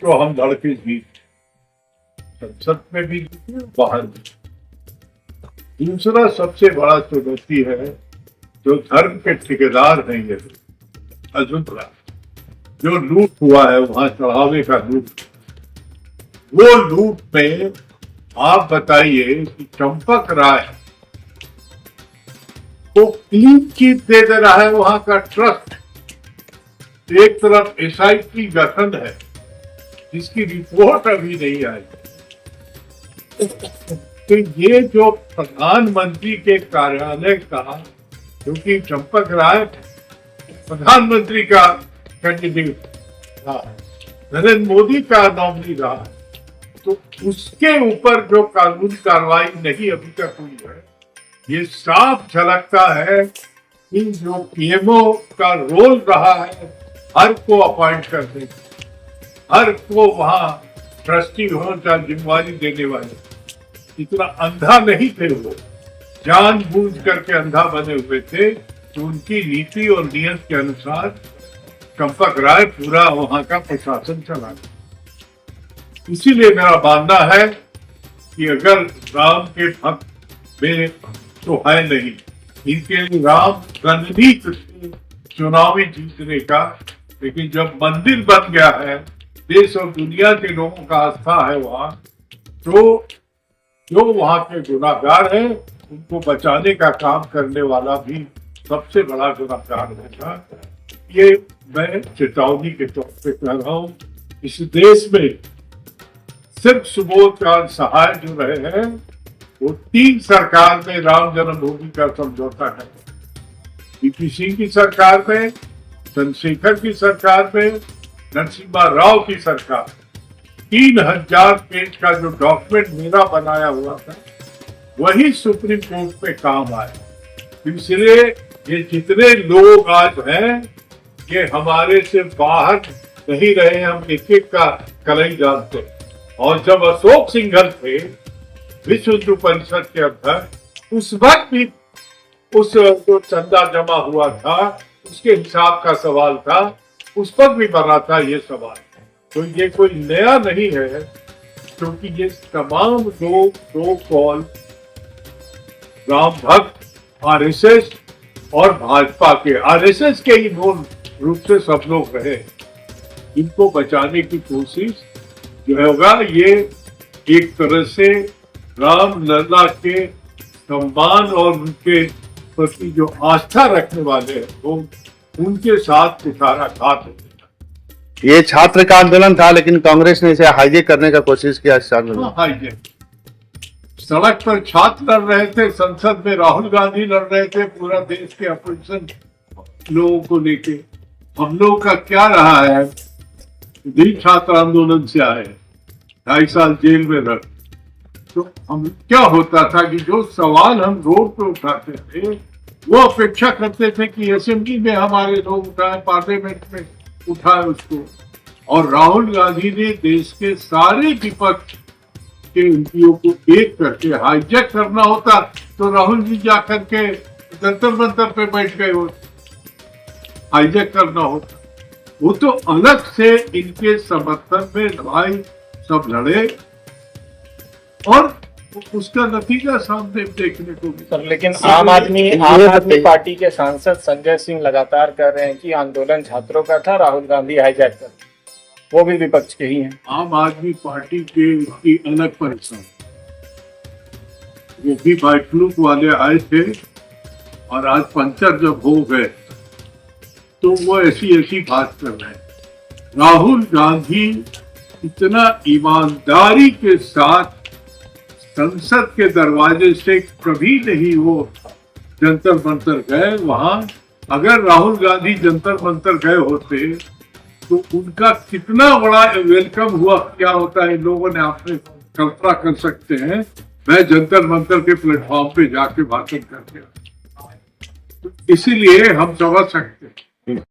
तो हम लड़के जीते, संसद में भी जीते, बाहर भी। दूसरा सबसे बड़ा चुनौती है जो धर्म के ठेकेदार हैं ये अयोध्या, जो लूट हुआ है वहां चढ़ावे का लूट, वो लूट में आप बताइए कि चंपक राय को क्लीन चिट दे रहा है वहां का ट्रस्ट। एक तरफ एसआईटी गठन है जिसकी रिपोर्ट अभी नहीं आई, तो ये जो प्रधानमंत्री के कार्यालय का, क्योंकि चंपक राय प्रधानमंत्री का कैंडिडेट था, नरेंद्र मोदी का नॉमिनी रहा, तो उसके ऊपर जो कानूनी कार्रवाई नहीं अभी तक हुई है, ये साफ झलकता है कि जो पीएमओ का रोल रहा है हर को अपॉइंट करने, हर को वहां ट्रस्टी हो चाहे जिम्मेवारी देने वाले, इतना अंधा नहीं थे वो, जानबूझ करके अंधा बने हुए थे। तो उनकी नीति और नियम के अनुसार चंपक राय पूरा वहां का प्रशासन चला। इसीलिए मेरा मानना है कि अगर राम के भक्त में तो है नहीं, इनके लिए राम रणनीति चुनावी जीतने का, लेकिन जब मंदिर बन गया है, देश और दुनिया के लोगों का आस्था है वहां, तो जो वहां के गुनाहगार हैं उनको बचाने का काम करने वाला भी सबसे बड़ा गुनाहगार होगा। ये मैं चेतावनी के तौर पे कह रहा हूँ। इस देश में सिर्फ सुबोध चांद सहाय जो रहे हैं वो 3 सरकार में राम जन्मभूमि का समझौता है, वीपी सिंह की सरकार में, चंद्रशेखर की सरकार में, नरसिम्हा राव की सरकार। 3000 पेज का जो डॉक्यूमेंट मेरा बनाया हुआ था वही सुप्रीम कोर्ट में काम आया। इसलिए ये जितने लोग आज हैं ये हमारे से बाहर नहीं रहे, हम एक एक का कलई जानते। और जब अशोक सिंघल थे विश्व हिंदू परिषद के अध्यक्ष, उस वक्त भी उस जो चंदा जमा हुआ था उसके हिसाब का सवाल था, उस पर भी बना था ये सवाल। तो ये कोई नया नहीं है, क्योंकि ये तमाम लोग दो कॉल राम भक्त, आरएसएस और भाजपा के, आरएसएस के ही मूल रूप से सब लोग रहे, इनको बचाने की कोशिश जो होगा, ये एक तरह से राम लला के सम्मान और उनके प्रति जो आस्था रखने वाले हैं लोग, उनके साथ कुठाराघात हो। ये छात्र का आंदोलन था, लेकिन कांग्रेस ने इसे हाईजैक करने का कोशिश किया। हाईजैक, सड़क पर छात्र लड़ रहे थे, संसद में राहुल गांधी लड़ रहे थे पूरा देश के अपोजिशन लोगों को लेके। हम लोग का क्या रहा है, भी छात्र आंदोलन से आए, 2.5 साल जेल में रह, तो हम क्या होता था कि जो सवाल हम रोड पे उठाते थे वो अपेक्षा करते थे कि असेंबली में हमारे लोग उठाए, पार्लियामेंट में उठाए उसको। और राहुल गांधी ने देश के सारे विपक्ष के एमपीओ को एक करके हाईजैक करना होता तो राहुल जी जाकर के जंतर मंतर पे बैठ गए होते, हाईजैक करना होता। वो तो अलग से इनके समर्थन में भाई सब लड़े और उसका नतीजा सामने देखने को मिला। लेकिन आम आदमी पार्टी के सांसद संजय सिंह लगातार कह रहे हैं कि आंदोलन छात्रों का था, राहुल गांधी हाईजैक कर, वो भी विपक्ष के ही हैं। आम आदमी पार्टी के की अलग परेशान, वो भी बाइक वाले आए थे और आज पंचर जब हो गए तो वो ऐसी बात कर रहे हैं। राहुल गांधी इतना ईमानदारी के साथ संसद के दरवाजे से कभी नहीं वो जंतर मंतर गए। वहां अगर राहुल गांधी जंतर मंतर गए होते तो उनका कितना बड़ा वेलकम हुआ, क्या होता है इन लोगों ने, आपने कल्पना कर सकते हैं। मैं जंतर मंतर के प्लेटफॉर्म पे जाके भाषण करके, तो इसीलिए हम समझ सकते हैं